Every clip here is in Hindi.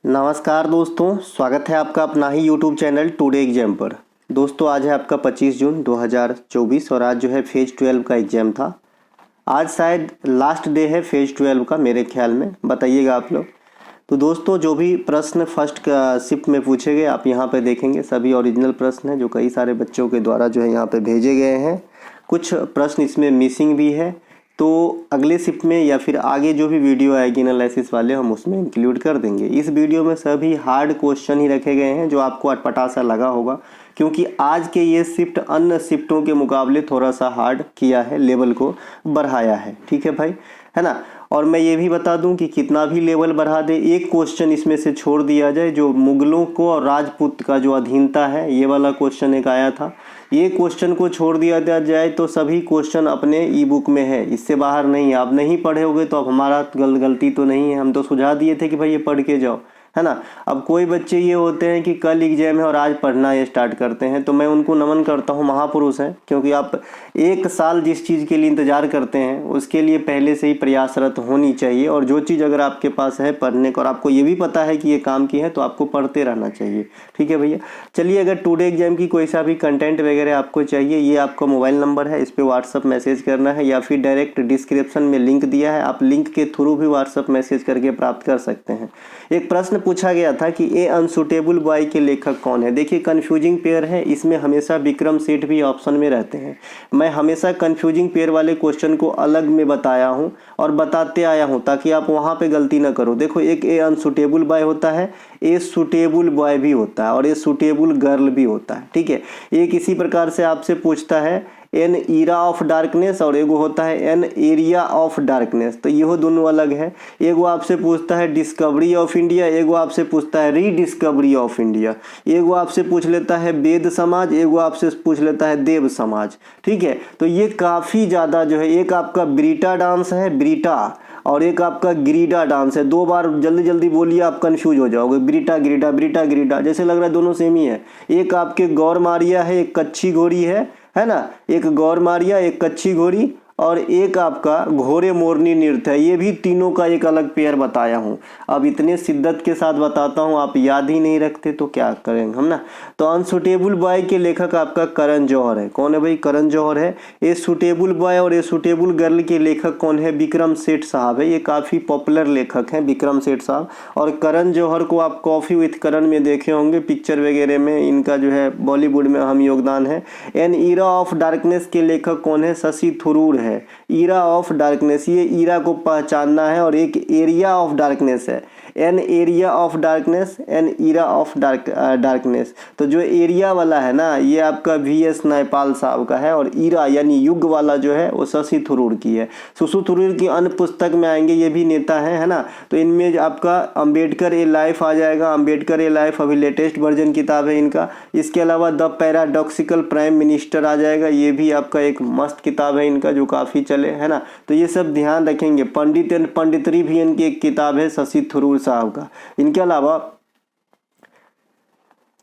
नमस्कार दोस्तों, स्वागत है आपका अपना ही यूट्यूब चैनल टुडे एग्जाम पर। दोस्तों आज है आपका 25 जून 2024 और आज जो है फेज़ 12 का एग्ज़ाम था। आज शायद लास्ट डे है फेज़ 12 का, मेरे ख्याल में, बताइएगा आप लोग। तो दोस्तों जो भी प्रश्न फर्स्ट का शिफ्ट में पूछे गए आप यहाँ पे देखेंगे, सभी ओरिजिनल प्रश्न हैं जो कई सारे बच्चों के द्वारा जो है यहाँ पे भेजे गए हैं। कुछ प्रश्न इसमें मिसिंग भी है, तो अगले शिफ्ट में या फिर आगे जो भी वीडियो आएगी एनालिसिस वाले हम उसमें इंक्लूड कर देंगे। इस वीडियो में सभी हार्ड क्वेश्चन ही रखे गए हैं जो आपको अटपटा सा लगा होगा, क्योंकि आज के ये शिफ्ट अन्य शिफ्टों के मुकाबले थोड़ा सा हार्ड किया है, लेवल को बढ़ाया है। ठीक है भाई, है ना। और मैं ये भी बता दूं कि कितना भी लेवल बढ़ा दे, एक क्वेश्चन इसमें से छोड़ दिया जाए जो मुगलों को और राजपूत का जो अधीनता है, ये वाला क्वेश्चन एक आया था, ये क्वेश्चन को छोड़ दिया जाए तो सभी क्वेश्चन अपने ई बुक में है, इससे बाहर नहीं। आप नहीं पढ़े होगे तो अब हमारा गलती तो नहीं है, हम तो सुझाव दिए थे कि भाई ये पढ़ के जाओ, है ना। अब कोई बच्चे ये होते हैं कि कल एग्जाम है और आज पढ़ना ये स्टार्ट करते हैं, तो मैं उनको नमन करता हूँ, महापुरुष हैं, क्योंकि आप एक साल जिस चीज़ के लिए इंतज़ार करते हैं उसके लिए पहले से ही प्रयासरत होनी चाहिए। और जो चीज़ अगर आपके पास है पढ़ने का और आपको ये भी पता है कि ये काम की है तो आपको पढ़ते रहना चाहिए। ठीक है भैया, चलिए अगर टुडे एग्जाम की कोई सा भी कंटेंट वगैरह आपको चाहिए, ये आपका मोबाइल नंबर है, इस पर व्हाट्सअप मैसेज करना है या फिर डायरेक्ट डिस्क्रिप्शन में लिंक दिया है, आप लिंक के थ्रू भी व्हाट्सअप मैसेज करके प्राप्त कर सकते हैं। एक प्रश्न पूछा गया था कि ए अनसुटेबल बॉय के लेखक कौन है। देखिए कंफ्यूजिंग पेयर है, इसमें हमेशा विक्रम सेठ भी ऑप्शन में रहते हैं। मैं हमेशा कंफ्यूजिंग पेयर वाले क्वेश्चन को अलग में बताया हूं और बताते आया हूं ताकि आप वहां पे गलती ना करो। देखो एक ए अनसुटेबल बॉय होता है, ए सुटेबल बॉय भी होता है और ए सुटेबल गर्ल भी होता है। ठीक है, एक इसी प्रकार से आपसे पूछता है एन ईरा ऑफ डार्कनेस और एगो होता है एन एरिया ऑफ डार्कनेस, तो ये दोनों अलग है। एगो आपसे पूछता है डिस्कवरी ऑफ इंडिया, एगो आपसे पूछता है रीडिस्कवरी ऑफ इंडिया, एगो आपसे पूछ लेता है वेद समाज, एगो आपसे पूछ लेता है देव समाज। ठीक है, तो ये काफ़ी ज़्यादा जो है, एक आपका ब्रीटा डांस है, ब्रीटा, और एक आपका गिरिडा डांस है। दो बार जल्दी जल्दी बोलिए, आप कंफ्यूज हो जाओगे। ब्रीटा गिरिडा, ब्रीटा गिरिडा, जैसे लग रहा है दोनों सेम ही है। एक आपके गौर मारिया है, एक कच्ची घोड़ी है ना, एक गौर मारिया, एक कच्ची घोड़ी और एक आपका घोड़े मोरनी नृत्य है। ये भी तीनों का एक अलग पेयर बताया हूँ। अब इतने शिद्दत के साथ बताता हूँ, आप याद ही नहीं रखते तो क्या करेंगे हम ना। तो अनसुटेबल बॉय के लेखक आपका करण जौहर है। कौन है भाई? करण जौहर है। ए सुटेबल बॉय और ए सुटेबल गर्ल के लेखक कौन है? विक्रम सेठ साहब है। ये काफ़ी पॉपुलर लेखक हैं विक्रम सेठ साहब। और करण जौहर को आप कॉफ़ी विथ करण में देखे होंगे, पिक्चर वगैरह में इनका जो है बॉलीवुड में अहम योगदान है। एन ईरा ऑफ डार्कनेस के लेखक कौन है? शशि थरूर है। ईरा ऑफ डार्कनेस, ये ईरा को पहचानना है। और एक एरिया ऑफ डार्कनेस है, an area of darkness, an era of darkness. तो जो एरिया वाला है ना, ये आपका वी.एस. नयपाल साहब का है और ईरा यानी युग वाला जो है वो शशि थरूर की है। शशि थरूर की अन्य पुस्तक में आएंगे, ये भी नेता है ना। तो इनमें आपका अंबेडकर ए लाइफ आ जाएगा। अंबेडकर ए लाइफ अभी लेटेस्ट वर्जन किताब है इनका। इसके अलावा द पैराडॉक्सिकल प्राइम मिनिस्टर आ जाएगा, ये भी आपका एक मस्त किताब है इनका जो काफ़ी चले, है ना। तो ये सब ध्यान रखेंगे। पंडित एंड पंडितरी भी इनकी एक किताब है शशि थरूर साहब का। इनके अलावा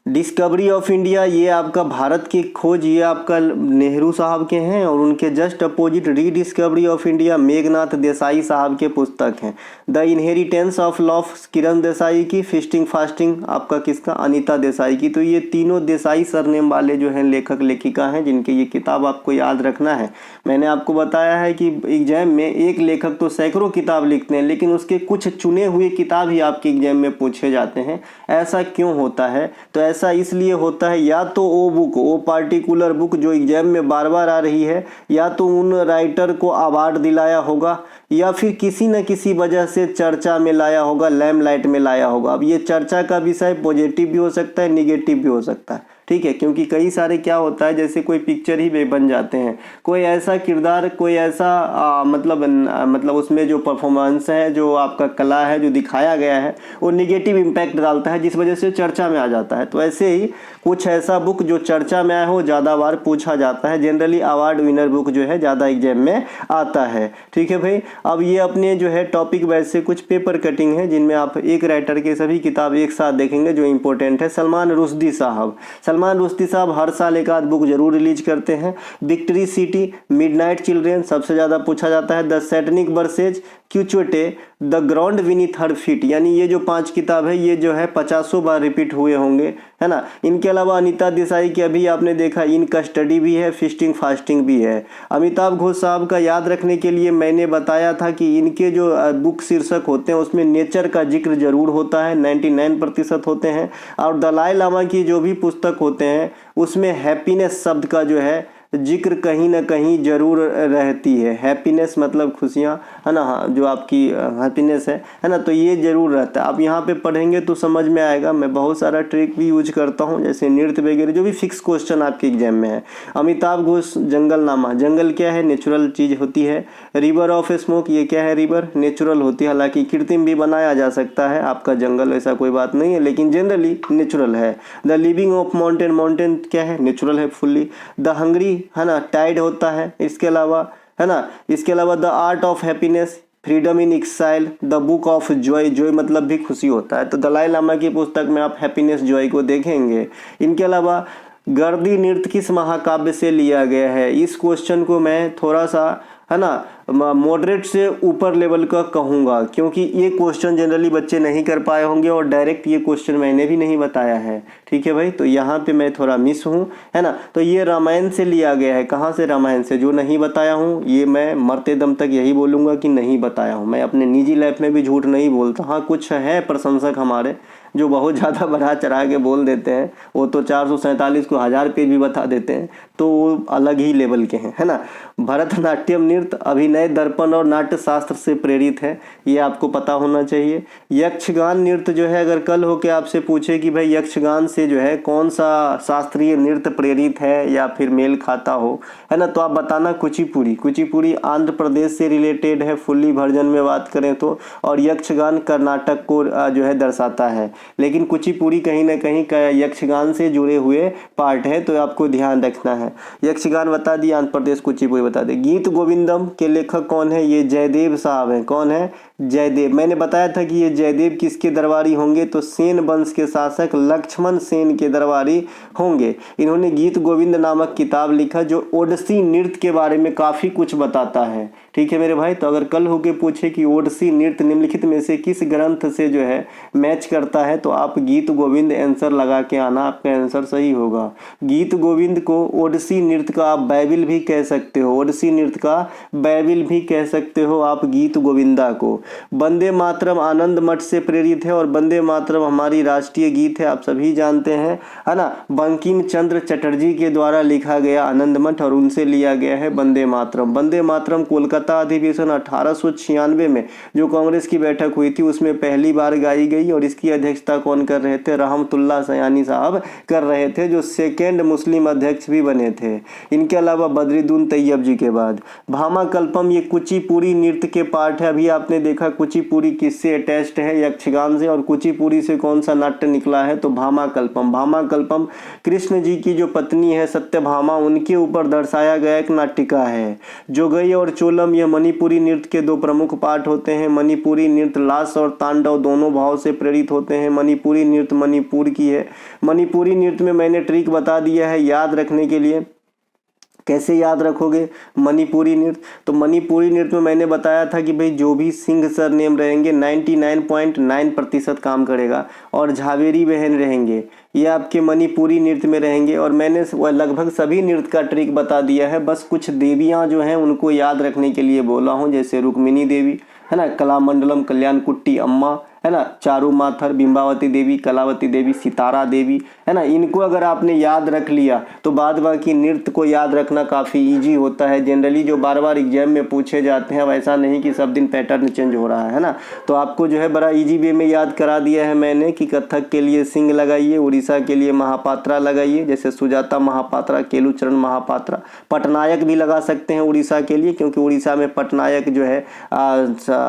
डिस्कवरी ऑफ इंडिया, ये आपका भारत की खोज, ये आपका नेहरू साहब के हैं। और उनके just opposite rediscovery of India Meghnath Desai साहब के पुस्तक हैं। The inheritance of loaf Kiran Desai की, फिस्टिंग फास्टिंग आपका किसका? अनीता देसाई की। तो ये तीनों देसाई सरनेम वाले जो हैं लेखक लेखिका हैं जिनके ये किताब आपको याद रखना है। मैंने आपको बताया है कि एग्जाम में एक लेखक तो सैकड़ों किताब लिखते हैं, लेकिन उसके कुछ चुने हुए किताब ही आपके एग्जाम में पूछे जाते हैं। ऐसा क्यों होता है? तो ऐसा इसलिए होता है, या तो वो बुक, वो पार्टिकुलर बुक जो एग्जाम में बार बार आ रही है, या तो उन राइटर को अवार्ड दिलाया होगा, या फिर किसी न किसी वजह से चर्चा में लाया होगा, लैमलाइट में लाया होगा। अब ये चर्चा का विषय पॉजिटिव भी हो सकता है, निगेटिव भी हो सकता है। ठीक है, क्योंकि कई सारे क्या होता है, जैसे कोई पिक्चर ही बन जाते हैं, कोई ऐसा किरदार, कोई ऐसा मतलब उसमें जो परफॉर्मेंस है, जो आपका कला है, जो दिखाया गया है, वो निगेटिव इम्पैक्ट डालता है, जिस वजह से चर्चा में आ जाता है। तो ऐसे ही कुछ ऐसा बुक जो चर्चा में आया हो, ज़्यादा बार पूछा जाता है। जनरली अवार्ड विनर बुक जो है ज़्यादा एग्जाम में आता है। ठीक है भाई, अब ये अपने जो है टॉपिक वैसे कुछ पेपर कटिंग है जिनमें आप एक राइटर के सभी किताब एक साथ देखेंगे जो इंपॉर्टेंट है। सलमान रुश्दी साहब, सलमान रुश्दी साहब हर साल एक आध बुक जरूर रिलीज करते हैं। विक्ट्री सिटी, मिडनाइट चिल्ड्रेन सबसे ज़्यादा पूछा जाता है। The satanic verses, Quixote, the ground beneath her feet, यानी ये जो 5 किताब है ये जो है 50 बार रिपीट हुए होंगे, है ना। इनके अलावा अनीता देसाई की अभी आपने देखा इन कस्टडी भी है, फीस्टिंग फास्टिंग भी है। अमिताभ घोष साहब का याद रखने के लिए मैंने बताया था कि इनके जो बुक शीर्षक होते हैं उसमें नेचर का जिक्र जरूर होता है, 99% होते हैं। और दलाई लामा की जो भी पुस्तक होते हैं उसमें हैप्पीनेस शब्द का जो है जिक्र कहीं ना कहीं जरूर रहती है। हैप्पीनेस मतलब खुशियाँ, है ना, हाँ, जो आपकी हैप्पीनेस है ना, तो ये जरूर रहता है। आप यहाँ पे पढ़ेंगे तो समझ में आएगा। मैं बहुत सारा ट्रिक भी यूज करता हूँ, जैसे नृत्य वगैरह, जो भी फिक्स क्वेश्चन आपके एग्जाम में है। अमिताभ घोष जंगलनामा, जंगल क्या है, नेचुरल चीज़ होती है। रिवर ऑफ स्मोक, ये क्या है, रिवर नेचुरल होती है, हालांकि कृत्रिम भी बनाया जा सकता है आपका जंगल, ऐसा कोई बात नहीं है, लेकिन जनरली नेचुरल है। The living of mountain, mountain क्या है, नेचुरल है फुल्ली। द हंग्री, है ना, टाइड होता है। इसके अलावा, है ना, इसके अलावा the art of happiness, freedom in exile, the book of joy, joy मतलब भी खुशी होता है। तो दलाई लामा की पुस्तक में आप हैप्पीनेस जॉय को देखेंगे। इनके अलावा गर्दी नृत्य किस महाकाव्य से लिया गया है, इस क्वेश्चन को मैं थोड़ा सा, है ना, मॉडरेट से ऊपर लेवल का कहूँगा, क्योंकि ये क्वेश्चन जनरली बच्चे नहीं कर पाए होंगे और डायरेक्ट ये क्वेश्चन मैंने भी नहीं बताया है। ठीक है भाई, तो यहाँ पे मैं थोड़ा मिस हूँ, है ना। तो ये रामायण से लिया गया है। कहाँ से, रामायण से। जो नहीं बताया हूँ ये मैं मरते दम तक यही बोलूँगा कि नहीं बताया हूँ। मैं अपने निजी लाइफ में भी झूठ नहीं बोलता। हाँ, कुछ है प्रशंसक हमारे जो बहुत ज़्यादा बढ़ा चढ़ा के बोल देते हैं, वो तो 447 को 1000 पेज भी बता देते हैं, तो वो अलग ही लेवल के हैं, है ना। भरतनाट्यम नृत्य अभिनय, दर्पण और नाट्य शास्त्र से प्रेरित है, ये आपको पता होना चाहिए। यक्षगान नृत्य जो है, अगर कल हो के आपसे पूछे कि भाई यक्षगान से जो है कौन सा शास्त्रीय नृत्य प्रेरित है या फिर मेल खाता हो, है ना, तो आप बताना कुचिपुड़ी। कुचिपुड़ी आंध्र प्रदेश से रिलेटेड है फुल्ली वर्जन में बात करें तो, और यक्षगान कर्नाटक को जो है दर्शाता है, लेकिन कुचिपुड़ी कहीं ना कहीं यक्षगान से जुड़े हुए पार्ट है, तो आपको ध्यान रखना है। यक्षगान बता दिया, आंध्र प्रदेश, कुचिपुड़ी बता दे। गीत गोविंदम के लेखक कौन है, ये जयदेव साहब हैं। कौन है, जयदेव। मैंने बताया था कि ये जयदेव किसके दरबारी होंगे, तो सेन वंश के शासक लक्ष्मण सेन के दरबारी होंगे। इन्होंने गीत गोविंद नामक किताब लिखा जो ओडिसी नृत्य के बारे में काफ़ी कुछ बताता है। ठीक है मेरे भाई, तो अगर कल होके पूछे कि ओडिसी नृत्य निम्नलिखित में से किस ग्रंथ से जो है मैच करता है, तो आप गीत गोविंद आंसर लगा के आना, आपका आंसर सही होगा। गीत गोविंद को ओडिसी नृत्य का आप बाइबिल भी कह सकते हो, ओडिसी नृत्य का बाइबिल भी कह सकते हो आप गीत गोविंदा को। वंदे मातरम आनंद मठ से प्रेरित है, और वंदे मातरम हमारी राष्ट्रीय गीत है, आप सभी जानते हैं, है ना। बंकिम चंद्र चटर्जी के द्वारा लिखा गया आनंद मठ, और उनसे लिया गया है वंदे मातरम। वंदे मातरम कोलकाता अधिवेशन 1896 में जो कांग्रेस की बैठक हुई थी उसमें पहली बार गाई गई, और इसकी अध्यक्षता कौन कर रहे थे, रहमतुल्लाह सयानी साहब कर रहे थे, जो सेकेंड मुस्लिम अध्यक्ष भी बने थे। इनके अलावा बद्रुद्दीन तैयब जी के बाद भामा कल्पम, ये कुचिपुड़ी नृत्य के पार्ट है। अभी आपने देखा कुचिपुड़ी किससे अटैच्ड है, यक्षगान से, और कुचिपुड़ी से कौन सा नाट्य निकला है, तो भामा कल्पम। भामा कल्पम कृष्ण जी की जो पत्नी है सत्यभामा, उनके ऊपर दर्शाया गया एक नाटिका है। जोगई और चोलम यह मणिपुरी नृत्य के दो प्रमुख पार्ट होते हैं। मणिपुरी नृत्य लास और तांडव दोनों भाव से प्रेरित होते हैं। मणिपुरी नृत्य मणिपुर की है। मणिपुरी नृत्य में मैंने ट्रिक बता दिया है याद रखने के लिए। कैसे याद रखोगे मणिपुरी नृत्य, तो मणिपुरी नृत्य में मैंने बताया था कि भाई जो भी सिंह सर नेम रहेंगे 99.9% काम करेगा, और झावेरी बहन रहेंगे, ये आपके मणिपुरी नृत्य में रहेंगे। और मैंने लगभग सभी नृत्य का ट्रिक बता दिया है, बस कुछ देवियाँ जो हैं उनको याद रखने के लिए बोला हूँ, जैसे रुक्मिणी देवी, है ना, कलामंडलम, कल्याणकुट्टी अम्मा, है ना, चारू माथर, बिंबावती देवी, कलावती देवी, सितारा देवी, है ना। इनको अगर आपने याद रख लिया तो बाद बाकी नृत्य को याद रखना काफ़ी इजी होता है। जनरली जो बार बार एग्जाम में पूछे जाते हैं वैसा नहीं कि सब दिन पैटर्न चेंज हो रहा है ना। तो आपको जो है बड़ा इजी वे में याद करा दिया है मैंने कि कथक के लिए सिंह लगाइए, उड़ीसा के लिए महापात्रा लगाइए, जैसे सुजाता महापात्रा, केलुचरण महापात्रा। पटनायक भी लगा सकते हैं उड़ीसा के लिए, क्योंकि उड़ीसा में पटनायक जो है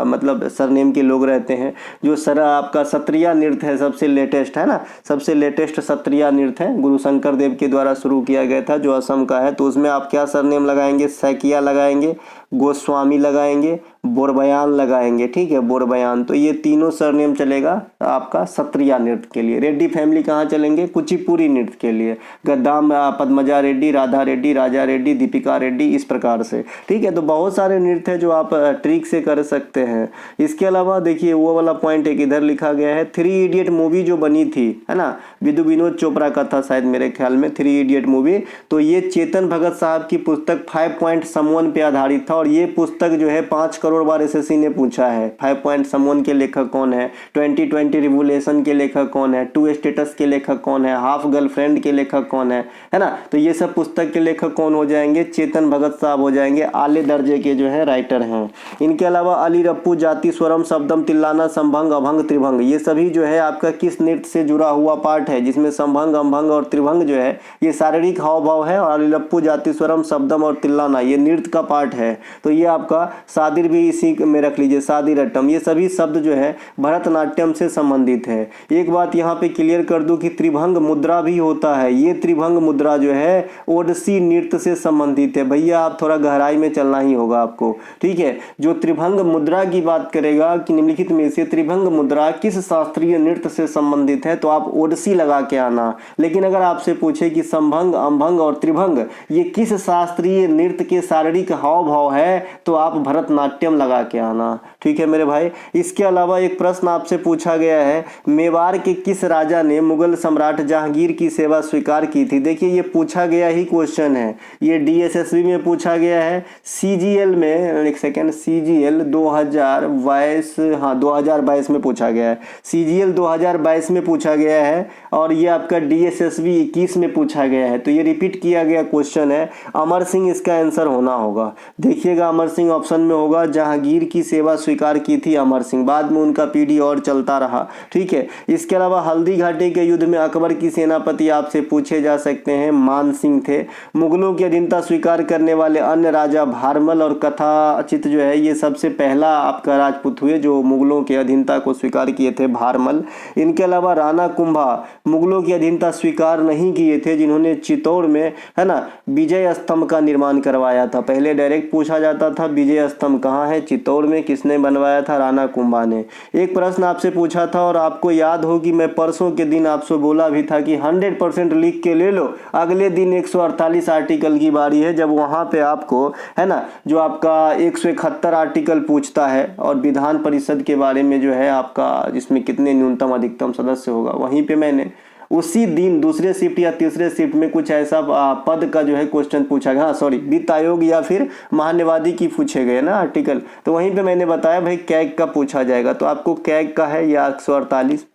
मतलब सरनेम के लोग रहते हैं। जो सर आपका सत्रिया नृत्य है सबसे लेटेस्ट, है ना, सबसे लेटेस्ट सत्रिया नृत्य है, गुरु शंकर देव के द्वारा शुरू किया गया था, जो असम का है। तो उसमें आप क्या सरनेम लगाएंगे, सैकिया लगाएंगे, गोस्वामी लगाएंगे, बोरबयान लगाएंगे, ठीक है, बोरबयान। तो ये तीनों सरनेम चलेगा आपका सत्रिया नृत्य के लिए। रेड्डी फैमिली कहाँ चलेंगे? कुचिपुड़ी नृत्य के लिए। गद्दाम पद्मजा रेड्डी, राधा रेड्डी, राजा रेड्डी, दीपिका रेड्डी, इस प्रकार से, ठीक है। तो बहुत सारे नृत्य है जो आप ट्रिक से कर सकते हैं। इसके अलावा देखिए वो वाला पॉइंट एक इधर लिखा गया है, 3 इडियट मूवी जो बनी थी, है ना, विनोद चोपड़ा का था शायद मेरे ख्याल में 3 इडियट मूवी। तो ये चेतन भगत साहब की पुस्तक 5 पॉइंट समवन पे आधारित था, और ये पुस्तक जो है 5 करोड़ बार एसएससी ने पूछा है। 5 पॉइंट समवन के लेखक कौन है, 2020 रिवोल्यूशन के लेखक कौन है, 2 स्टेटस के लेखक कौन है, हाफ गर्लफ्रेंड के लेखक कौन है ना। तो ये सब पुस्तक के लेखक कौन हो जाएंगे? चेतन भगत साहब हो जाएंगे, आले दर्जे के जो है राइटर हैं। इनके अलावा अली रप्पू, जाति, स्वरम, शब्दम, तिल्लाना, संभंग, अभंग, त्रिभंग, ये सभी जो है आपका किस नृत्य से जुड़ा हुआ पार्ट है, जिसमें संभंग, अभंग और त्रिभंग जो है ये शारीरिक हाव भाव है, और अली रप्पू, जाति, स्वरम, शब्दम और तिल्लाना ये नृत्य का पार्ट है। तो ये आपका सादिर भी इसी में रख लीजिए, सादिर अट्टम, ये सभी शब्द जो है भरतनाट्यम से संबंधित है। एक बात यहाँ पे क्लियर कर दूं कि त्रिभंग मुद्रा भी होता है, ये त्रिभंग मुद्रा जो है ओडिसी नृत्य से संबंधित है। भैया आप थोड़ा गहराई में चलना ही होगा आपको, ठीक है। जो त्रिभंग मुद्रा की बात करेगा कि निम्नलिखित में से त्रिभंग मुद्रा किस शास्त्रीय नृत्य से संबंधित है, तो आप ओडिसी लगा के आना। लेकिन अगर आपसे पूछे कि संभंग, अभंग और त्रिभंग ये किस शास्त्रीय नृत्य के शारीरिक हाव भाव है, तो आप भरतनाट्यम लगा के आना, ठीक है मेरे भाई। इसके अलावा एक प्रश्न आपसे पूछा गया है, मेवाड़ के किस राजा ने मुगल सम्राट जहांगीर की सेवा स्वीकार की थी? देखिए ये पूछा गया ही क्वेश्चन है, ये डीएसएसबी में पूछा गया है, सीजीएल में, एक सेकेंड, सीजीएल 2022, हाँ 2022 में पूछा गया है, सीजीएल 2022 में पूछा गया है, और ये आपका डीएसएसबी 21 में पूछा गया है। तो ये रिपीट किया गया क्वेश्चन है, अमर सिंह इसका आंसर होना होगा। देखिएगा अमर सिंह ऑप्शन में होगा, जहांगीर की सेवा स्वीकार की थी अमर सिंह, बाद में उनका पीढ़ी और चलता रहा, ठीक है। इसके अलावा हल्दी घाटी के युद्ध में अकबर की सेनापति आपसे पूछे जा सकते हैं, मान सिंह थे। मुगलों की अधीनता स्वीकार करने वाले अन्य राजा भारमल और कथाचित जो है ये सबसे पहला आपका राजपूत हुए जो मुगलों की अधीनता को स्वीकार किए थे, भारमल। इनके अलावा राणा कुंभा मुगलों की अधीनता स्वीकार नहीं किए थे, जिन्होंने चित्तौड़ में, है ना, विजय स्तंभ का निर्माण करवाया था। पहले डायरेक्ट पूछा जाता था विजय स्तंभ कहाँ है, चित्तौड़ में, किसने बनवाया था? राणा कुंभा ने। एक प्रश्न आपसे पूछा था और आपको याद हो कि मैं परसों के दिन आपसे बोला भी था कि 100% लिख के ले लो, अगले दिन 148 आर्टिकल की बारी है, जब वहां पे आपको, है ना, जो आपका 171 आर्टिकल पूछता है और विधान परिषद के बारे में जो है आपका, जिसमें कितने न्यूनतम अधिकतम सदस्य होगा, वहीं पे मैंने उसी दिन दूसरे शिफ्ट या तीसरे शिफ्ट में कुछ ऐसा पद का जो है क्वेश्चन पूछा गया, हाँ सॉरी, वित्त आयोग या फिर महान्यवादी की पूछे गए ना आर्टिकल, तो वहीं पे मैंने बताया भाई कैग का पूछा जाएगा। तो आपको कैग का है या 148।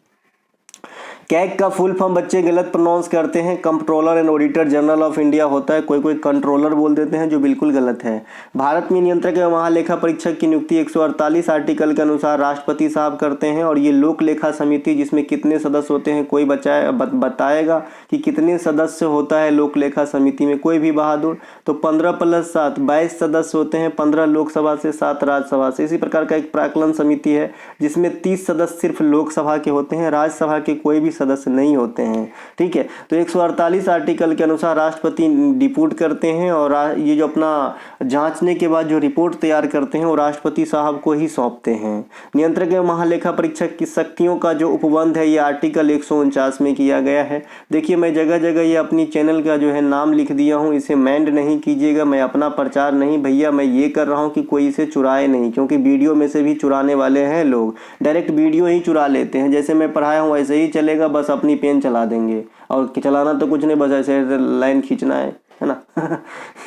कैग का फुल फॉर्म बच्चे गलत प्रोनाउंस करते हैं, controller and auditor general of India होता है, कोई कोई कंट्रोलर बोल देते हैं, जो बिल्कुल गलत है। भारत में नियंत्रक एवं महालेखा परीक्षक की नियुक्ति 148 आर्टिकल के अनुसार राष्ट्रपति साहब करते हैं, और ये लोक लेखा समिति जिसमें कितने सदस्य होते हैं, कोई बताएगा कि कितने सदस्य होता है लोक लेखा समिति में? कोई भी बहादुर? तो 15 + 7 22 सदस्य होते हैं, 15 लोकसभा से, 7 राज्यसभा से। इसी प्रकार का एक प्राक्कलन समिति है जिसमें 30 सदस्य सिर्फ लोकसभा के होते हैं, राज्यसभा के कोई भी सदस्य नहीं होते हैं, ठीक है। तो 148 आर्टिकल के अनुसार राष्ट्रपति डिप्यूट करते हैं, और ये जो अपना जांचने के बाद जो रिपोर्ट तैयार करते हैं वो राष्ट्रपति साहब को ही सौंपते हैं। नियंत्रक एवं महालेखा परीक्षक की शक्तियों का जो उपबंध है ये आर्टिकल 149 में किया गया है। देखिए मैं जगह जगह ये अपनी चैनल का जो है नाम लिख दिया हूँ, इसे माइंड नहीं कीजिएगा, मैं अपना प्रचार नहीं भैया, मैं ये कर रहा हूँ कि कोई इसे चुराए नहीं, क्योंकि वीडियो में से भी चुराने वाले हैं लोग, डायरेक्ट वीडियो ही चुरा लेते हैं। जैसे मैं पढ़ाया हूँ वैसे ही चलेगा, बस अपनी पेन चला देंगे, और चलाना तो कुछ नहीं, बस ऐसे लाइन खींचना है ना।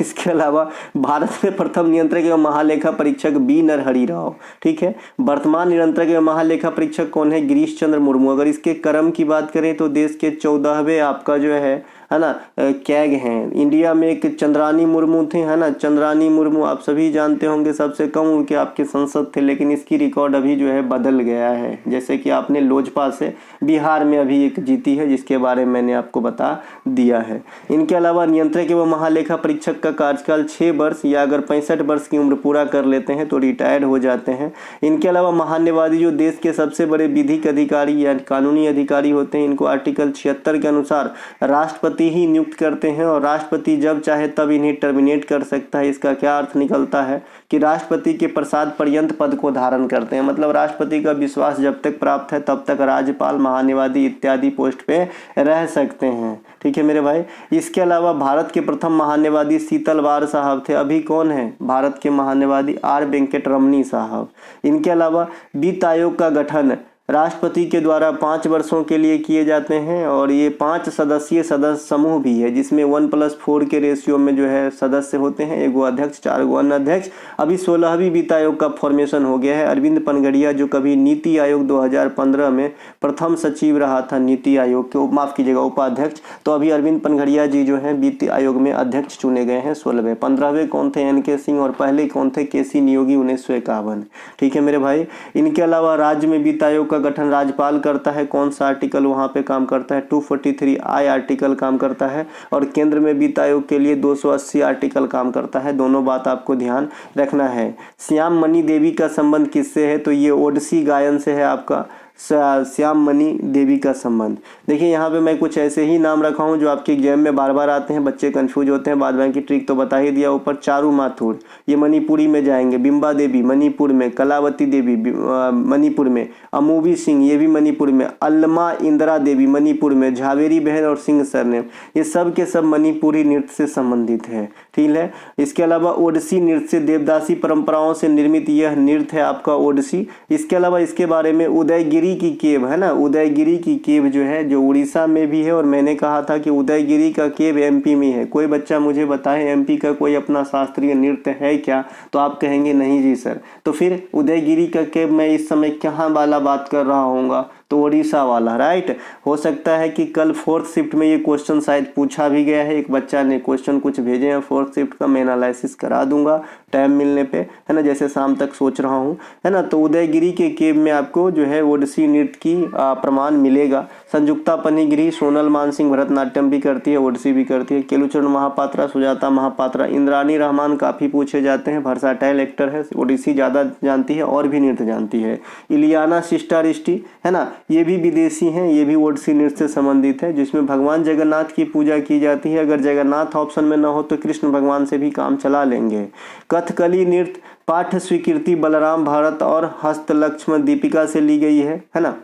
इसके अलावा भारत में प्रथम नियंत्रक एवं महालेखा परीक्षक बी नरहरि राव, ठीक है। वर्तमान नियंत्रक एवं महालेखा परीक्षक कौन है? गिरीश चंद्र मुर्मू। अगर इसके क्रम की बात करें तो देश के 14वें आपका जो है ना कैग हैं। इंडिया में एक चंद्रानी मुर्मू थे, है ना, चंद्रानी मुर्मू आप सभी जानते होंगे, सबसे कम उनके आपके संसद थे, लेकिन इसकी रिकॉर्ड अभी जो है बदल गया है। जैसे कि आपने लोजपा से बिहार में अभी एक जीती है, जिसके बारे में मैंने आपको बता दिया है। इनके अलावा नियंत्रक एवं व महालेखा परीक्षक का कार्यकाल 6 वर्ष या अगर 65 वर्ष की उम्र पूरा कर लेते हैं तो रिटायर्ड हो जाते हैं। इनके अलावा महान्यवादी जो देश के सबसे बड़े विधिक अधिकारी या कानूनी अधिकारी होते हैं, इनको आर्टिकल 76 के अनुसार राष्ट्रपति ही नियुक्त करते हैं और राष्ट्रपति जब चाहे तब इन्हें टर्मिनेट कर सकता है। इसका क्या अर्थ निकलता है कि राष्ट्रपति के प्रसाद पर्यंत पद को धारण करते हैं, मतलब राष्ट्रपति का विश्वास जब तक प्राप्त है तब तक राज्यपाल, महान्यवादी इत्यादि पोस्ट पे रह सकते हैं। ठीक है मेरे भाई। इसके अलावा भारत के प्रथम महान्यवादी शीतलवार साहब थे। अभी कौन है भारत के महान्यवादी? आर वेंकटरमणी साहब। इनके अलावा वित्त आयोग का गठन राष्ट्रपति के द्वारा 5 वर्षों के लिए किए जाते हैं और ये 5 सदस्यीय सदस्य समूह भी है, जिसमें 1+4 के रेशियो में जो है सदस्य होते हैं, 1 अध्यक्ष 4 अन्य अध्यक्ष। अभी 16वीं वित्त आयोग का फॉर्मेशन हो गया है। अरविंद पनगड़िया जो कभी नीति आयोग 2015 में प्रथम सचिव रहा था, नीति आयोग के, माफ कीजिएगा, उपाध्यक्ष, तो अभी अरविंद पनगड़िया जी जो है वित्त आयोग में अध्यक्ष चुने गए हैं 16वें। 15वें कौन थे? NK सिंह और पहले कौन थे? KC नियोगी 1951। ठीक है मेरे भाई। इनके अलावा राज्य में वित्त आयोग का गठन राज्यपाल करता है। कौन सा आर्टिकल वहां पे काम करता है? 243I आर्टिकल काम करता है और केंद्र में वित्त आयोग के लिए 280 आर्टिकल काम करता है। दोनों बात आपको ध्यान रखना है। श्याम मणि देवी का संबंध किससे है? तो ये ओडिसी गायन से है आपका श्याम मणि देवी का संबंध। देखिए यहाँ पे मैं कुछ ऐसे ही नाम रखा हूँ जो आपके एग्जाम में बार बार आते हैं, बच्चे कंफ्यूज होते हैं। बाद बाकी ट्रिक तो बता ही दिया ऊपर। चारू माथुर ये मणिपुरी में जाएंगे, बिंबा देवी मणिपुर में, कलावती देवी मणिपुर में, अमूवी सिंह ये भी मणिपुर में, अल्मा इंदिरा देवी मणिपुर में, झावेरी बहन और सिंह सरनेम, ये सब के सब मणिपुरी नृत्य से संबंधित है। ठीक है। इसके अलावा ओडिसी नृत्य, देवदासी परंपराओं से निर्मित यह नृत्य है आपका ओडिसी। इसके अलावा इसके बारे में उदयगिरी की केव है ना, उदयगिरी की केव जो है जो उड़ीसा में भी है और मैंने कहा था कि उदयगिरी का केव MP में है। कोई बच्चा मुझे बताए MP का कोई अपना शास्त्रीय नृत्य है क्या? तो आप कहेंगे नहीं जी सर। तो फिर उदयगिरी का केव मैं इस समय कहाँ वाला बात कर रहा हूँगा? तो उड़ीसा वाला, राइट। हो सकता है कि कल 4th शिफ्ट में ये क्वेश्चन शायद पूछा भी गया है। एक बच्चा ने क्वेश्चन कुछ भेजे हैं 4th शिफ्ट का, मैं एनालिसिस करा दूंगा टाइम मिलने पे, है ना, जैसे शाम तक सोच रहा हूँ, है ना। तो उदयगिरी के केव में आपको जो है ओडिसी नृत्य की प्रमाण मिलेगा। संयुक्ता पनिगिरी, सोनल मानसिंह भरतनाट्यम भी करती है, ओडिसी भी करती है। केलुचरण महापात्रा, सुजाता महापात्रा, इंद्रानी रहमान काफ़ी पूछे जाते हैं, वर्साटाइल एक्टर है, ओडिसी ज़्यादा जानती है और भी नृत्य जानती है। इलियाना सिस्टारिस्टी, है ना, ये भी विदेशी हैं, ये भी ओडिसी नृत्य से संबंधित है, जिसमें भगवान जगन्नाथ की पूजा की जाती है। अगर जगन्नाथ ऑप्शन में ना हो तो कृष्ण भगवान से भी काम चला लेंगे। कथकली नृत्य पाठ स्वीकृति बलराम भारत और हस्तलक्ष्मण दीपिका से ली गई है ना।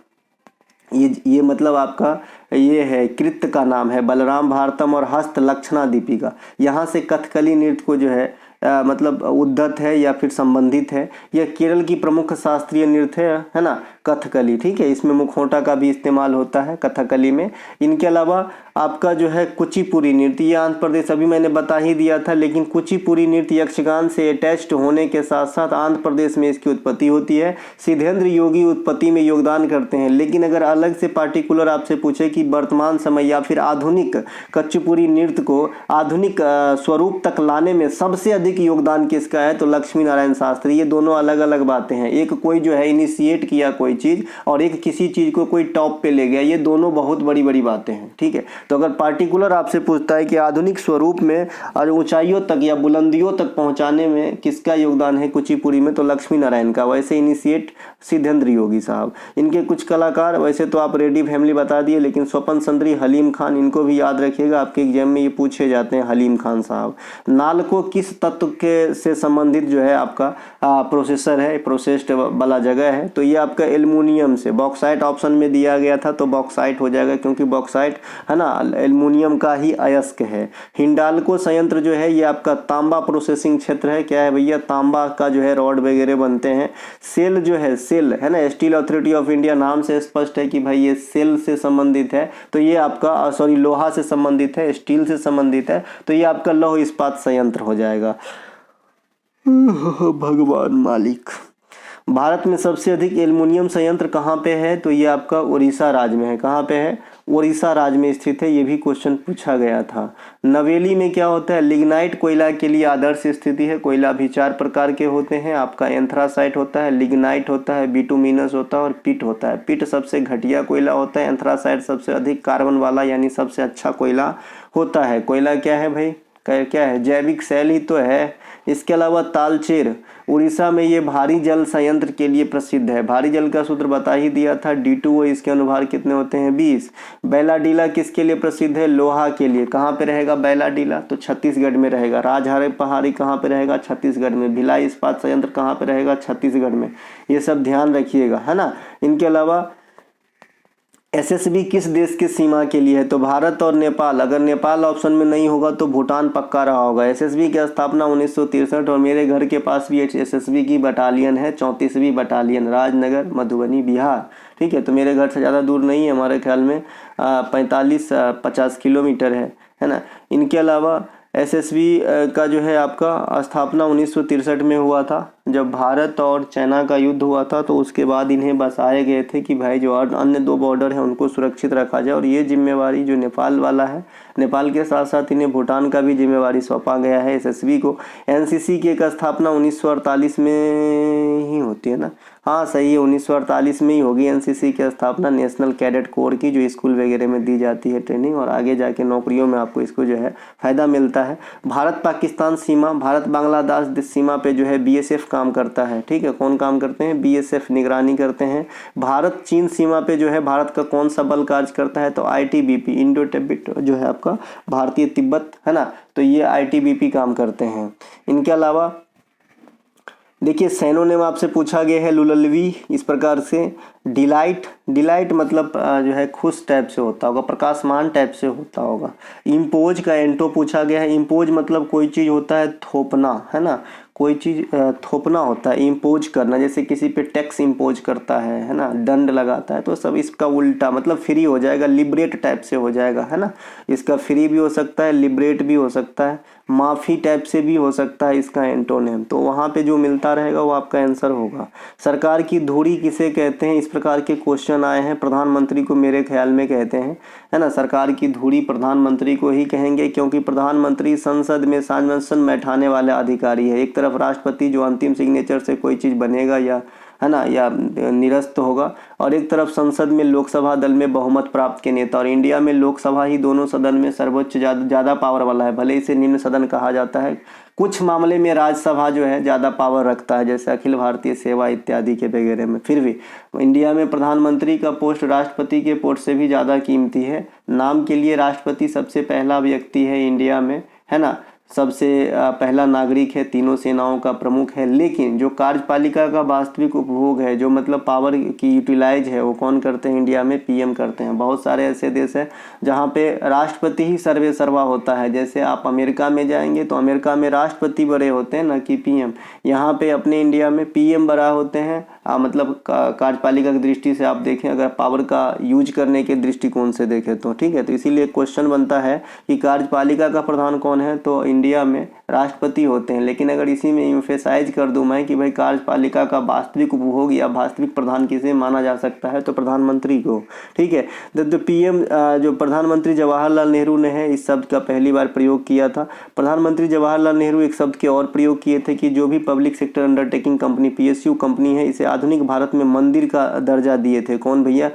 ये मतलब आपका ये है कृत्य का नाम है, बलराम भारतम और हस्तलक्षणा दीपिका। यहाँ से कथकली नृत्य को जो है मतलब उद्धत है या फिर संबंधित है। यह केरल की प्रमुख शास्त्रीय नृत्य है ना, कथकली। ठीक है। इसमें मुखौटा का भी इस्तेमाल होता है कथकली में। इनके अलावा आपका जो है कुचिपुड़ी नृत्य, ये आंध्र प्रदेश, अभी मैंने बता ही दिया था, लेकिन कुचिपुड़ी नृत्य यक्षगान से अटैच्ड होने के साथ साथ आंध्र प्रदेश में इसकी उत्पत्ति होती है। सिद्धेंद्र योगी उत्पत्ति में योगदान करते हैं। लेकिन अगर अलग से पार्टिकुलर आपसे पूछे कि वर्तमान समय या फिर आधुनिक कुचिपुड़ी नृत्य को आधुनिक स्वरूप तक लाने में सबसे अधिक योगदान किसका है, तो लक्ष्मी नारायण शास्त्री। ये दोनों अलग अलग बातें हैं। एक कोई जो है इनिशिएट किया कोई चीज और एक किसी चीज को कोई टॉप पे ले गया, ये दोनों बहुत बड़ी बड़ी बातें हैं। ठीक है। तो अगर पार्टिकुलर आपसे पूछता है कि आधुनिक स्वरूप में और ऊंचाइयों तक या बुलंदियों तक पहुंचाने में किसका योगदान है कुचिपुड़ी में, तो लक्ष्मी नारायण का। वैसे इनिशिएट सिद्धेंद्र योगी साहब। इनके कुछ कलाकार, वैसे तो आप रेड्डी फैमिली बता दिए, लेकिन स्वपन सुंदरी, हलीम खान, इनको भी याद रखिएगा, आपके एग्जाम में ये पूछे जाते हैं, हलीम खान साहब। नालको किस तत्व के से संबंधित जो है आपका प्रोसेसर है, प्रोसेस्ड वाला जगह है, तो ये आपका एल्युमिनियम से। बॉक्साइट ऑप्शन में दिया गया था तो बॉक्साइट हो जाएगा, क्योंकि बॉक्साइट है ना एल्युमिनियम का ही अयस्क है। हिंडाल्को संयंत्र जो है ये आपका तांबा प्रोसेसिंग क्षेत्र है। क्या है भैया, तांबा का जो है रॉड वगैरह बनते हैं। सेल जो है, सेल है ना, स्टील अथॉरिटी ऑफ इंडिया, नाम से स्पष्ट है कि भाई ये सेल से संबंधित है, तो ये आपका सॉरी लोहा से संबंधित है, स्टील से संबंधित है, तो ये आपका लौह इस्पात संयंत्र हो जाएगा। भगवान मालिक। भारत में सबसे अधिक एल्युमिनियम संयंत्र कहाँ पे है, तो ये आपका उड़ीसा राज्य में है। कहाँ पे है, उड़ीसा राज्य में स्थित है। ये भी क्वेश्चन पूछा गया था। नवेली में क्या होता है, लिग्नाइट कोयला के लिए आदर्श स्थिति है। कोयला भी 4 प्रकार के होते हैं आपका, एंथ्रासाइट होता है, लिग्नाइट होता है, बिटुमिनस होता है और पिट होता है। पिट सबसे घटिया कोयला होता है, एंथ्रासाइट सबसे अधिक कार्बन वाला यानी सबसे अच्छा कोयला होता है। कोयला क्या है भाई, क्या है, जैविक सेल ही तो है। इसके अलावा तालचेर उड़ीसा में ये भारी जल संयंत्र के लिए प्रसिद्ध है। भारी जल का सूत्र बता ही दिया था, D2O, इसके अनुभार कितने होते हैं 20। बैलाडीला किसके लिए प्रसिद्ध है, लोहा के लिए। कहाँ पे रहेगा बैलाडीला, तो छत्तीसगढ़ में रहेगा। राजहरे पहाड़ी कहाँ पे रहेगा, छत्तीसगढ़ में। भिलाई इस्पात संयंत्र कहाँ पे रहेगा, छत्तीसगढ़ में। ये सब ध्यान रखिएगा, है ना। इनके अलावा SSB किस देश की सीमा के लिए है, तो भारत और नेपाल। अगर नेपाल ऑप्शन में नहीं होगा तो भूटान पक्का रहा होगा। SSB की स्थापना 1963, और मेरे घर के पास भी SSB की बटालियन है, 34वीं बटालियन, राजनगर, मधुबनी, बिहार। ठीक है, तो मेरे घर से ज़्यादा दूर नहीं है, हमारे ख्याल में 45-50 किलोमीटर है ना। इनके अलावा SSB का जो है आपका स्थापना 1963 में हुआ था, जब भारत और चाइना का युद्ध हुआ था। तो उसके बाद इन्हें बसाए गए थे कि भाई जो अन्य 2 बॉर्डर हैं उनको सुरक्षित रखा जाए, और ये जिम्मेवारी जो नेपाल वाला है, नेपाल के साथ साथ इन्हें भूटान का भी जिम्मेवारी सौंपा गया है SSB को। NCC की एक स्थापना 1948 में ही होती है ना, हाँ सही है, 1948 में ही होगी NCC की स्थापना, नेशनल कैडेट कोर की, जो स्कूल वगैरह में दी जाती है ट्रेनिंग, और आगे जाके नौकरियों में आपको इसको जो है फ़ायदा मिलता है। भारत पाकिस्तान सीमा, भारत बांग्लादेश सीमा पे जो है BSF काम करता है। ठीक है, कौन काम करते हैं, BSF निगरानी करते हैं। भारत चीन सीमा पे जो है भारत का कौन सा बल कार्य करता है, तो ITBP, इंडो तिब्बत जो है आपका भारतीय तिब्बत, है ना, तो ये ITBP काम करते हैं। इनके अलावा देखिए सैनोनिम आपसे पूछा गया है लुललवी इस प्रकार से, डिलाइट मतलब जो है खुश टाइप से होता होगा, प्रकाशमान टाइप से होता होगा। इम्पोज का एंटो पूछा गया है। इम्पोज मतलब कोई चीज़ होता है थोपना, है ना, कोई चीज़ थोपना होता है, इम्पोज करना, जैसे किसी पे टैक्स इम्पोज करता है ना, दंड लगाता है, तो सब इसका उल्टा मतलब फ्री हो जाएगा, लिबरेट टाइप से हो जाएगा, है ना। इसका फ्री भी हो सकता है, लिबरेट भी हो सकता है, माफ़ी टाइप से भी हो सकता है इसका एंटोनिम। तो वहाँ पे जो मिलता रहेगा वो आपका आंसर होगा। सरकार की धुरी किसे कहते हैं, इस प्रकार के क्वेश्चन आए हैं। प्रधानमंत्री को मेरे ख्याल में कहते हैं, है ना। सरकार की धुरी प्रधानमंत्री को ही कहेंगे, क्योंकि प्रधानमंत्री संसद में शासन बैठाने वाले अधिकारी है। एक तरफ राष्ट्रपति जो अंतिम सिग्नेचर से कोई चीज़ बनेगा या, है ना, या निरस्त होगा, और एक तरफ संसद में लोकसभा दल में बहुमत प्राप्त के नेता। और इंडिया में लोकसभा ही दोनों सदन में सर्वोच्च ज़्यादा पावर वाला है, भले इसे निम्न सदन कहा जाता है। कुछ मामले में राज्यसभा जो है ज़्यादा पावर रखता है, जैसे अखिल भारतीय सेवा इत्यादि के वगैरह में। फिर भी इंडिया में प्रधानमंत्री का पोस्ट राष्ट्रपति के पोस्ट से भी ज़्यादा कीमती है। नाम के लिए राष्ट्रपति सबसे पहला व्यक्ति है इंडिया में, है ना, सबसे पहला नागरिक है, तीनों सेनाओं का प्रमुख है। लेकिन जो कार्यपालिका का वास्तविक उपभोग है, जो मतलब पावर की यूटिलाइज है, वो कौन करते हैं इंडिया में, PM करते हैं। बहुत सारे ऐसे देश हैं जहाँ पे राष्ट्रपति ही सर्वे सर्वा होता है। जैसे आप अमेरिका में जाएंगे तो अमेरिका में राष्ट्रपति बड़े होते हैं, ना कि PM। यहाँ पे अपने इंडिया में PM बड़ा होते हैं, मतलब कार्यपालिका की दृष्टि से आप देखें, अगर पावर का यूज करने के दृष्टिकोण से देखें तो। ठीक है, तो इसीलिए क्वेश्चन बनता है कि कार्यपालिका का प्रधान कौन है, तो इंडिया में राष्ट्रपति होते हैं। लेकिन अगर इसी में इम्फेसाइज कर दूं मैं कि भाई कार्यपालिका का वास्तविक उपभोग या वास्तविक प्रधान किसे माना जा सकता है, तो प्रधानमंत्री को। ठीक है, तो PM जो प्रधानमंत्री जवाहरलाल नेहरू ने है, इस शब्द का पहली बार प्रयोग किया था। प्रधानमंत्री जवाहरलाल नेहरू एक शब्द के और प्रयोग किए थे कि जो भी public sector undertaking company PSU company है, इसे आधुनिक भारत में मंदिर का दर्जा दिए थे। कौन भैया,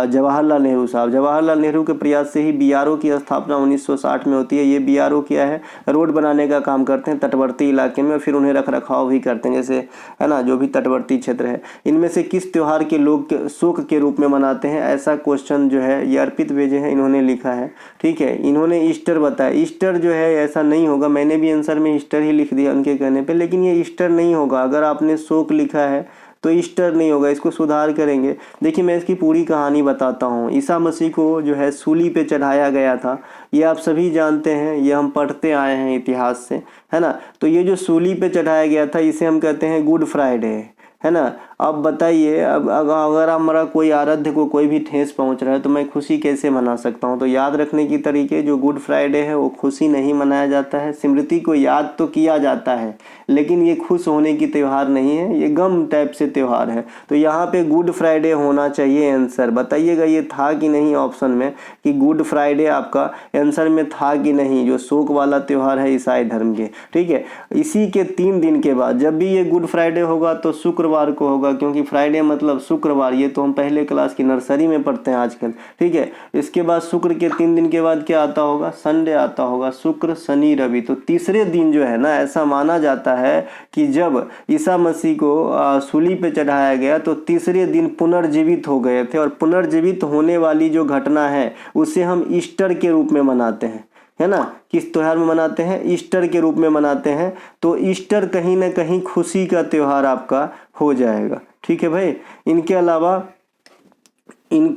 जवाहरलाल नेहरू साहब। जवाहरलाल नेहरू के प्रयास से ही BRO की स्थापना 1960 में होती है। ये BRO क्या है, रोड बनाने का काम करते हैं तटवर्ती इलाके में, फिर उन्हें रख रखाव भी करते हैं, जैसे, है ना, जो भी तटवर्ती क्षेत्र है। इनमें से किस त्योहार के लोग शोक के रूप में मनाते हैं, ऐसा क्वेश्चन जो है ये अर्पित वेजे है, इन्होंने लिखा है। ठीक है, इन्होंने ईस्टर बताया। ईस्टर जो है ऐसा नहीं होगा, मैंने भी आंसर में ईस्टर ही लिख दिया उनके कहने पे, लेकिन ये ईस्टर नहीं होगा। अगर आपने शोक लिखा है तो ईस्टर नहीं होगा, इसको सुधार करेंगे। देखिए मैं इसकी पूरी कहानी बताता हूँ। ईसा मसीह को जो है सूली पे चढ़ाया गया था, ये आप सभी जानते हैं, ये हम पढ़ते आए हैं इतिहास से, है ना। तो ये जो सूली पे चढ़ाया गया था, इसे हम कहते हैं गुड फ्राइडे, है ना। अब बताइए, अब अगर हमारा कोई आराध्य को कोई भी ठेस पहुंच रहा है तो मैं खुशी कैसे मना सकता हूं। तो याद रखने की तरीके, जो गुड फ्राइडे है वो खुशी नहीं मनाया जाता है। स्मृति को याद तो किया जाता है, लेकिन ये खुश होने की त्यौहार नहीं है, ये गम टाइप से त्यौहार है। तो यहाँ पे गुड फ्राइडे होना चाहिए आंसर। बताइएगा ये था कि नहीं ऑप्शन में, कि गुड फ्राइडे आपका आंसर में था कि नहीं, जो शोक वाला त्यौहार है ईसाई धर्म के। ठीक है, इसी के 3 दिन के बाद जब भी ये गुड फ्राइडे होगा तो शुक्रवार शुक्रवार को होगा, क्योंकि फ्राइडे मतलब शुक्रवार, ये तो हम पहले क्लास की नर्सरी में पढ़ते हैं आजकल, ठीक है। इसके बाद शुक्र के 3 दिन के बाद क्या आता होगा, संडे आता होगा, शुक्र शनि रवि। तो तीसरे दिन जो है ना, ऐसा माना जाता है कि जब ईसा मसीह को सूली पे चढ़ाया गया तो तीसरे दिन पुनर्जीवित हो गए थे, और पुनर्जीवित होने वाली जो घटना है उसे हम ईस्टर के रूप में मनाते हैं, है ना। किस त्योहार में मनाते हैं, ईस्टर के रूप में मनाते हैं। तो ईस्टर कहीं ना कहीं खुशी का त्योहार आपका हो जाएगा, ठीक है भाई। इनके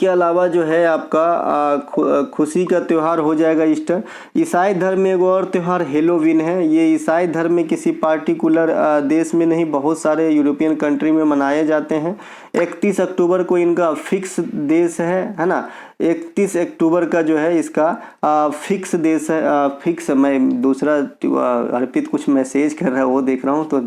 अलावा जो है आपका खुशी का त्यौहार हो जाएगा ईस्टर। ईसाई धर्म में एक और त्यौहार हेलोवीन है। ये ईसाई धर्म में किसी पार्टिकुलर देश में नहीं, बहुत सारे यूरोपियन कंट्री में मनाए जाते हैं। 31 अक्टूबर को इनका फिक्स देश है ना। 31 अक्टूबर का जो है इसका फिक्स देश है। फिक्स, मैं दूसरा अर्पित कुछ मैसेज कर रहा है वो देख रहा हूँ, तो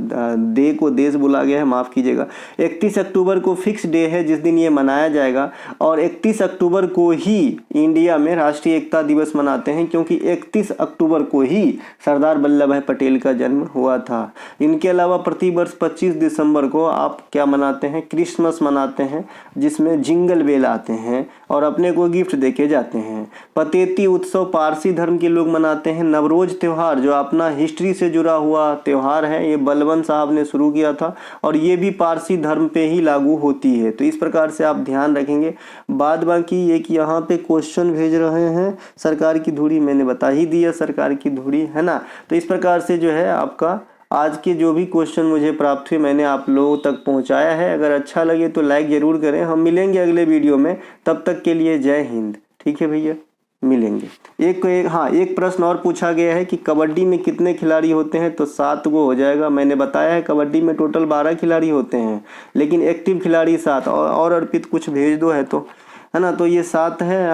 डे को देश बुला गया है, माफ़ कीजिएगा। 31 अक्टूबर को फिक्स डे है जिस दिन ये मनाया जाएगा, और 31 अक्टूबर को ही इंडिया में राष्ट्रीय एकता दिवस मनाते हैं, क्योंकि 31 अक्टूबर को ही सरदार वल्लभ भाई पटेल का जन्म हुआ था। इनके अलावा प्रतिवर्ष 25 दिसंबर को आप क्या मनाते हैं, क्रिसमस मनाते हैं, जिसमें जिंगल बेल आते हैं और अपने को गिफ्ट देके जाते हैं। पतेती उत्सव पारसी धर्म के लोग मनाते हैं। नवरोज त्यौहार जो अपना हिस्ट्री से जुड़ा हुआ त्यौहार है, ये बलवंत साहब ने शुरू किया था, और ये भी पारसी धर्म पे ही लागू होती है। तो इस प्रकार से आप ध्यान रखेंगे। बाद बाकी ये कि यहाँ पे क्वेश्चन भेज रहे हैं, सरकार की धुरी मैंने बता ही दिया, सरकार की धुरी, है ना। तो इस प्रकार से जो है आपका आज के जो भी क्वेश्चन मुझे प्राप्त हुए मैंने आप लोगों तक पहुंचाया है। अगर अच्छा लगे तो लाइक ज़रूर करें। हम मिलेंगे अगले वीडियो में, तब तक के लिए जय हिंद, ठीक है भैया, मिलेंगे। एक प्रश्न और पूछा गया है कि कबड्डी में कितने खिलाड़ी होते हैं, तो 7 गो हो जाएगा। मैंने बताया है कबड्डी में टोटल 12 खिलाड़ी होते हैं, लेकिन एक्टिव खिलाड़ी 7, और अर्पित कुछ भेज दो है तो, है ना। तो ये 7 है,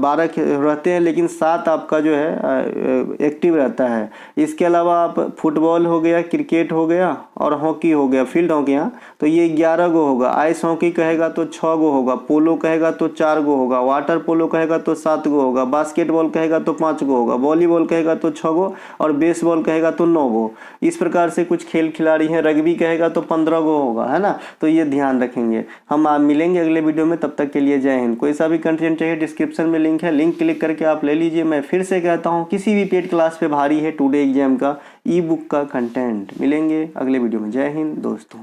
12 रहते हैं, लेकिन 7 आपका जो है एक्टिव रहता है। इसके अलावा आप फुटबॉल हो गया, क्रिकेट हो गया और हॉकी हो गया, फील्ड हॉकी, यहाँ तो ये 11 गो होगा। आइस हॉकी कहेगा तो 6 गो होगा, पोलो कहेगा तो 4 गो होगा, वाटर पोलो कहेगा तो 7 गो होगा, बास्केटबॉल कहेगा तो 5 गो होगा, वॉलीबॉल कहेगा तो 6 गो, और बेसबॉल कहेगा तो 9 गो। इस प्रकार से कुछ खेल खिलाड़ी हैं। रग्बी कहेगा तो 15 गो होगा, है ना। तो ये ध्यान रखेंगे। हम आप मिलेंगे अगले वीडियो में, तब तक के लिए जय हिंद। कोई सा भी कंटेंट चाहिए डिस्क्रिप्शन में लिंक है, लिंक क्लिक करके आप ले लीजिए। मैं फिर से कहता हूँ, किसी भी पेड क्लास पे भारी है टुडे एग्जाम का ई बुक का कंटेंट। मिलेंगे अगले वीडियो में। जय हिंद दोस्तों।